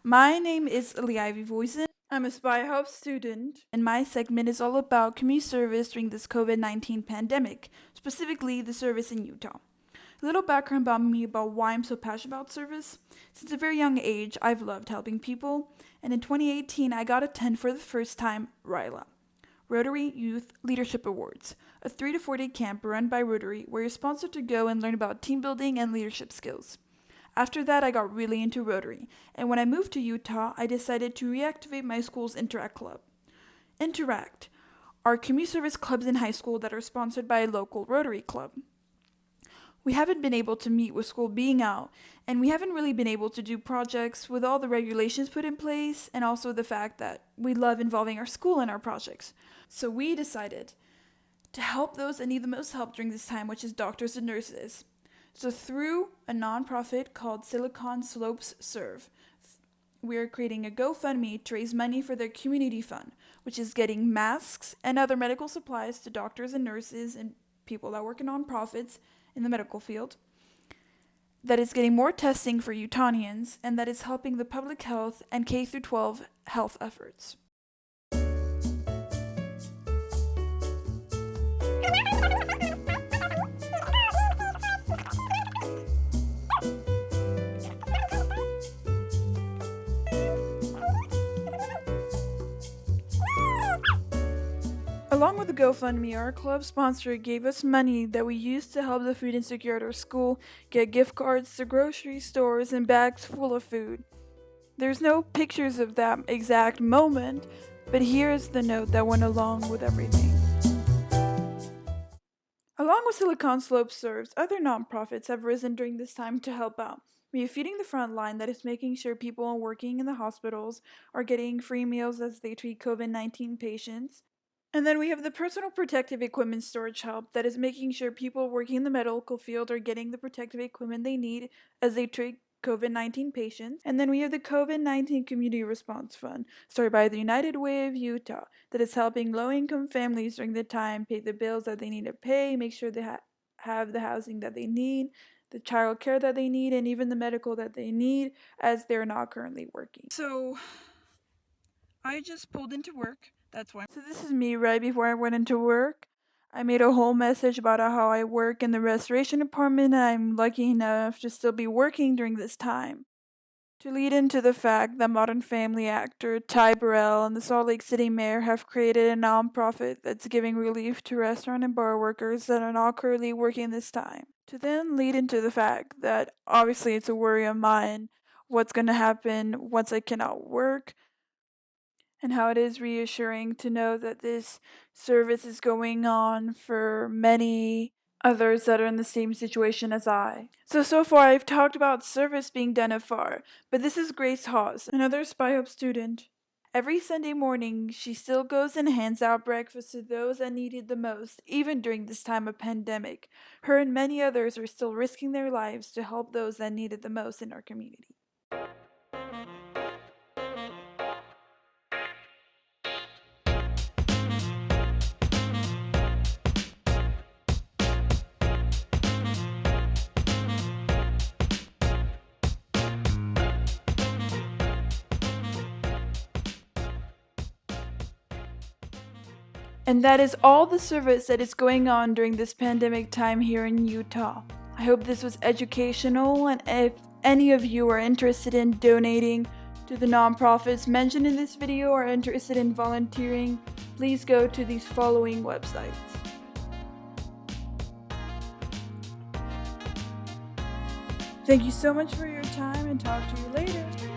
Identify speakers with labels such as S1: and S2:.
S1: My name is Ivy Voisin. I'm a Spy Hope student, and my segment is all about community service during this COVID-19 pandemic, specifically the service in Utah. A little background about me about why I'm so passionate about service. Since a very young age, I've loved helping people, and in 2018, I got to attend for the first time RILA, Rotary Youth Leadership Awards, a 3 to 4 day camp run by Rotary where you're sponsored to go and learn about team building and leadership skills. After that, I got really into Rotary, and when I moved to Utah, I decided to reactivate my school's Interact Club. Interact are community service clubs in high school that are sponsored by a local Rotary club. We haven't been able to meet with school being out, and we haven't really been able to do projects with all the regulations put in place, and also the fact that we love involving our school in our projects. So we decided to help those that need the most help during this time, which is doctors and nurses. So through a nonprofit called Silicon Slopes Serve, we are creating a GoFundMe to raise money for their community fund, which is getting masks and other medical supplies to doctors and nurses and people that work in nonprofits in the medical field, that is getting more testing for Utahnians, and that is helping the public health and K-12 health efforts. Along with the GoFundMe, our club sponsor gave us money that we used to help the food insecure at our school get gift cards to grocery stores and bags full of food. There's no pictures of that exact moment, but here's the note that went along with everything. Along with Silicon Slopes Serves, other nonprofits have risen during this time to help out. We are feeding the front line that is making sure people working in the hospitals are getting free meals as they treat COVID-19 patients. And then we have the personal protective equipment storage help that is making sure people working in the medical field are getting the protective equipment they need as they treat COVID-19 patients. And then we have the COVID-19 Community Response Fund, started by the United Way of Utah, that is helping low-income families during the time pay the bills that they need to pay, make sure they have the housing that they need, the child care that they need, and even the medical that they need as they're not currently working. So I just pulled into work. That's why. So this is me right before I went into work. I made a whole message about how I work in the restoration department, and I'm lucky enough to still be working during this time. To lead into the fact that Modern Family actor Ty Burrell and the Salt Lake City mayor have created a nonprofit that's giving relief to restaurant and bar workers that are not currently working this time. To then lead into the fact that obviously it's a worry of mine what's going to happen once I cannot work, and how it is reassuring to know that this service is going on for many others that are in the same situation as I. So far I've talked about service being done afar, but this is Grace Hawes, another Spy Hope student. Every Sunday morning, she still goes and hands out breakfast to those that need it the most, even during this time of pandemic. Her and many others are still risking their lives to help those that need it the most in our community. And that is all the service that is going on during this pandemic time here in Utah. I hope this was educational, and if any of you are interested in donating to the nonprofits mentioned in this video or are interested in volunteering, please go to these following websites. Thank you so much for your time, and talk to you later.